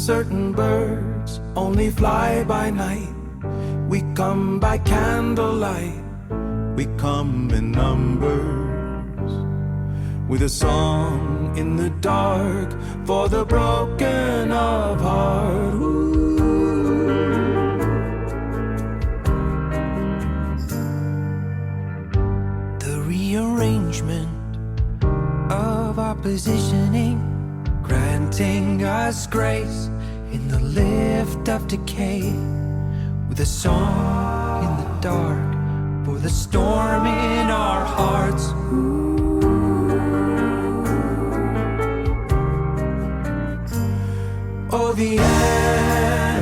Certain birds only fly by night. We come by candlelight. We come in numbers, with a song in the dark for the broken of heart. The rearrangement of our positioning, granting us grace in the lift of decay, with a song in the dark for the storm in our hearts. Oh, the end.